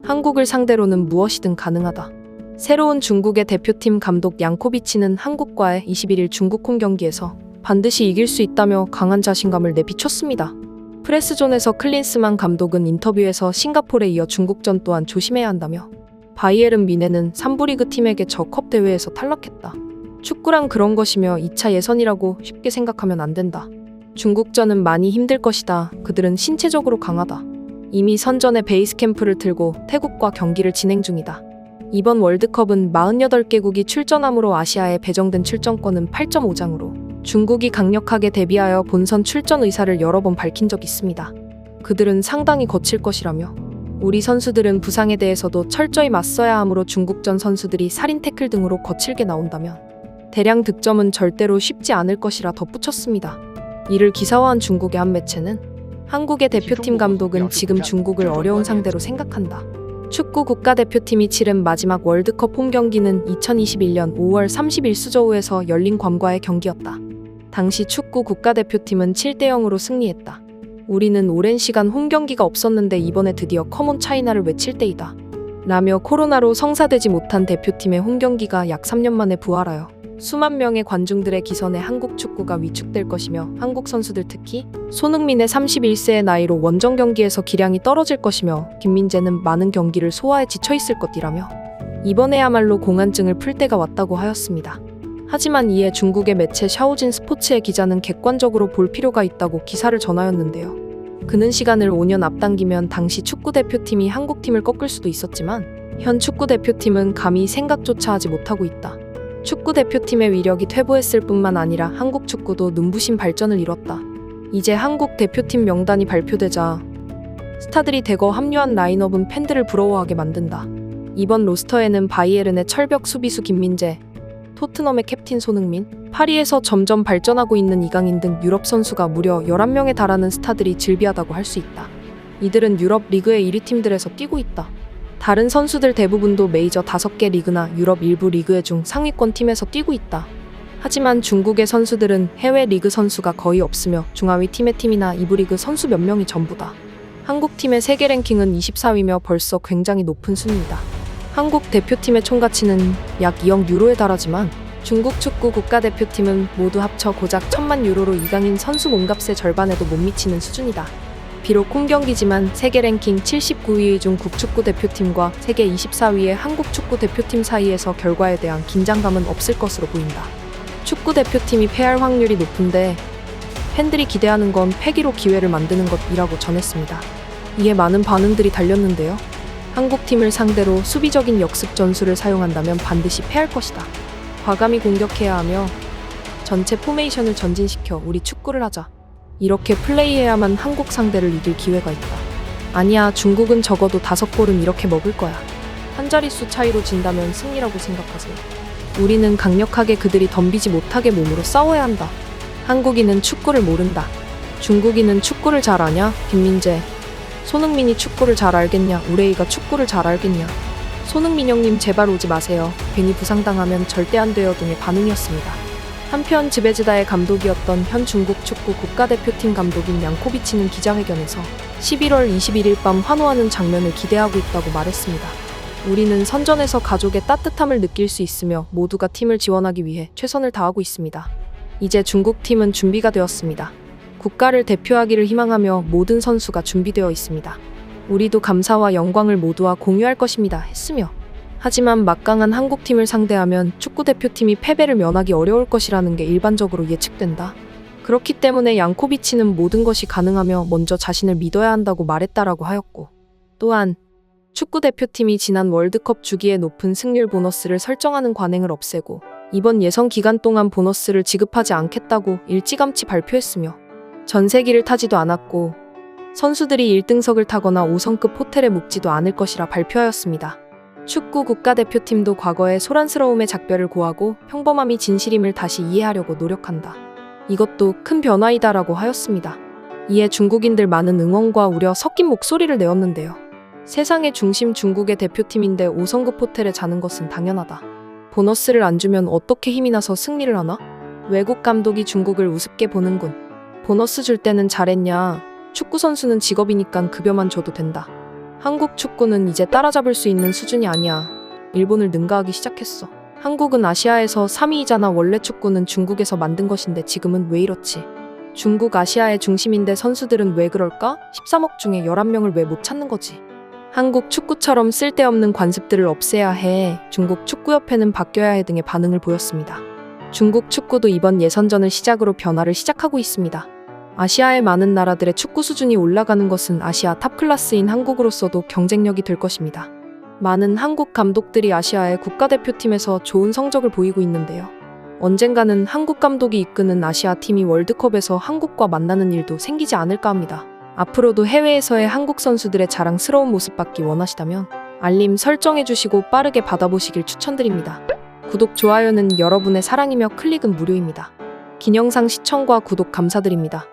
한국을 상대로는 무엇이든 가능하다. 새로운 중국의 대표팀 감독 양코비치는 한국과의 21일 중국 홈 경기에서 반드시 이길 수 있다며 강한 자신감을 내비쳤습니다. 프레스존에서 클린스만 감독은 인터뷰에서 싱가포르에 이어 중국전 또한 조심해야 한다며 바이에른 뮌헨은 3부 리그 팀에게 저 컵 대회에서 탈락했다. 축구랑 그런 것이며 2차 예선이라고 쉽게 생각하면 안 된다. 중국전은 많이 힘들 것이다. 그들은 신체적으로 강하다. 이미 선전에 베이스 캠프를 틀고 태국과 경기를 진행 중이다. 이번 월드컵은 48개국이 출전함으로 아시아에 배정된 출전권은 8.5장으로 중국이 강력하게 대비하여 본선 출전 의사를 여러 번 밝힌 적이 있습니다. 그들은 상당히 거칠 것이라며 우리 선수들은 부상에 대해서도 철저히 맞서야 하므로 중국전 선수들이 살인 태클 등으로 거칠게 나온다면 대량 득점은 절대로 쉽지 않을 것이라 덧붙였습니다. 이를 기사화한 중국의 한 매체는 한국의 대표팀 감독은 지금 중국을 어려운 상대로 생각한다. 축구 국가대표팀이 치른 마지막 월드컵 홈 경기는 2021년 5월 30일 수저우에서 열린 괌과의 경기였다. 당시 축구 국가대표팀은 7대0으로 승리했다. 우리는 오랜 시간 홈 경기가 없었는데 이번에 드디어 컴온 차이나를 외칠 때이다. 라며 코로나로 성사되지 못한 대표팀의 홈 경기가 약 3년 만에 부활하여 수만 명의 관중들의 기선에 한국 축구가 위축될 것이며 한국 선수들 특히 손흥민의 31세의 나이로 원정 경기에서 기량이 떨어질 것이며 김민재는 많은 경기를 소화에 지쳐있을 것이라며 이번에야말로 공안증을 풀 때가 왔다고 하였습니다. 하지만 이에 중국의 매체 샤오진 스포츠의 기자는 객관적으로 볼 필요가 있다고 기사를 전하였는데요. 그는 시간을 5년 앞당기면 당시 축구대표팀이 한국팀을 꺾을 수도 있었지만 현 축구대표팀은 감히 생각조차 하지 못하고 있다. 축구대표팀의 위력이 퇴보했을 뿐만 아니라 한국 축구도 눈부신 발전을 이뤘다. 이제 한국 대표팀 명단이 발표되자 스타들이 대거 합류한 라인업은 팬들을 부러워하게 만든다. 이번 로스터에는 바이에른의 철벽 수비수 김민재, 토트넘의 캡틴 손흥민, 파리에서 점점 발전하고 있는 이강인 등 유럽 선수가 무려 11명에 달하는 스타들이 즐비하다고 할 수 있다. 이들은 유럽 리그의 1위 팀들에서 뛰고 있다. 다른 선수들 대부분도 메이저 5개 리그나 유럽 일부 리그의 중 상위권 팀에서 뛰고 있다. 하지만 중국의 선수들은 해외 리그 선수가 거의 없으며 중하위 팀의 팀이나 2부 리그 선수 몇 명이 전부다. 한국 팀의 세계 랭킹은 24위며 벌써 굉장히 높은 순위이다. 한국 대표팀의 총가치는 약 2억 유로에 달하지만 중국 축구 국가대표팀은 모두 합쳐 고작 1,000만 유로로 이강인 선수 몸값의 절반에도 못 미치는 수준이다. 비록 홈경기지만 세계 랭킹 79위 중 국축구 대표팀과 세계 24위의 한국 축구 대표팀 사이에서 결과에 대한 긴장감은 없을 것으로 보인다. 축구 대표팀이 패할 확률이 높은데 팬들이 기대하는 건 패기로 기회를 만드는 것이라고 전했습니다. 이에 많은 반응들이 달렸는데요. 한국팀을 상대로 수비적인 역습 전술을 사용한다면 반드시 패할 것이다. 과감히 공격해야 하며 전체 포메이션을 전진시켜 우리 축구를 하자. 이렇게 플레이해야만 한국 상대를 이길 기회가 있다. 아니야, 중국은 적어도 5골은 이렇게 먹을 거야. 한 자릿수 차이로 진다면 승리라고 생각하세요. 우리는 강력하게 그들이 덤비지 못하게 몸으로 싸워야 한다. 한국인은 축구를 모른다. 중국인은 축구를 잘 아냐? 김민재. 손흥민이 축구를 잘 알겠냐? 우레이가 축구를 잘 알겠냐? 손흥민 형님 제발 오지 마세요. 괜히 부상당하면 절대 안 돼요 등의 반응이었습니다. 한편 지베즈다의 감독이었던 현 중국 축구 국가대표팀 감독인 양코비치는 기자회견에서 11월 21일 밤 환호하는 장면을 기대하고 있다고 말했습니다. 우리는 선전에서 가족의 따뜻함을 느낄 수 있으며 모두가 팀을 지원하기 위해 최선을 다하고 있습니다. 이제 중국 팀은 준비가 되었습니다. 국가를 대표하기를 희망하며 모든 선수가 준비되어 있습니다. 우리도 감사와 영광을 모두와 공유할 것입니다. 했으며 하지만 막강한 한국팀을 상대하면 축구대표팀이 패배를 면하기 어려울 것이라는 게 일반적으로 예측된다. 그렇기 때문에 양코비치는 모든 것이 가능하며 먼저 자신을 믿어야 한다고 말했다라고 하였고 또한 축구대표팀이 지난 월드컵 주기에 높은 승률 보너스를 설정하는 관행을 없애고 이번 예선 기간 동안 보너스를 지급하지 않겠다고 일찌감치 발표했으며 전세기를 타지도 않았고 선수들이 1등석을 타거나 5성급 호텔에 묵지도 않을 것이라 발표하였습니다. 축구 국가대표팀도 과거의 소란스러움의 작별을 고하고 평범함이 진실임을 다시 이해하려고 노력한다. 이것도 큰 변화이다라고 하였습니다. 이에 중국인들 많은 응원과 우려 섞인 목소리를 내었는데요. 세상의 중심 중국의 대표팀인데 5성급 호텔에 자는 것은 당연하다. 보너스를 안 주면 어떻게 힘이 나서 승리를 하나? 외국 감독이 중국을 우습게 보는군. 보너스 줄 때는 잘했냐? 축구 선수는 직업이니까 급여만 줘도 된다. 한국 축구는 이제 따라잡을 수 있는 수준이 아니야. 일본을 능가하기 시작했어. 한국은 아시아에서 3위이잖아. 원래 축구는 중국에서 만든 것인데 지금은 왜 이렇지? 중국 아시아의 중심인데 선수들은 왜 그럴까? 13억 중에 11명을 왜 못 찾는 거지? 한국 축구처럼 쓸데없는 관습들을 없애야 해. 중국 축구협회는 바뀌어야 해 등의 반응을 보였습니다. 중국 축구도 이번 예선전을 시작으로 변화를 시작하고 있습니다. 아시아의 많은 나라들의 축구 수준이 올라가는 것은 아시아 탑 클래스인 한국으로서도 경쟁력이 될 것입니다. 많은 한국 감독들이 아시아의 국가대표팀에서 좋은 성적을 보이고 있는데요. 언젠가는 한국 감독이 이끄는 아시아 팀이 월드컵에서 한국과 만나는 일도 생기지 않을까 합니다. 앞으로도 해외에서의 한국 선수들의 자랑스러운 모습 받기 원하시다면 알림 설정해주시고 빠르게 받아보시길 추천드립니다. 구독, 좋아요는 여러분의 사랑이며 클릭은 무료입니다. 긴 영상 시청과 구독 감사드립니다.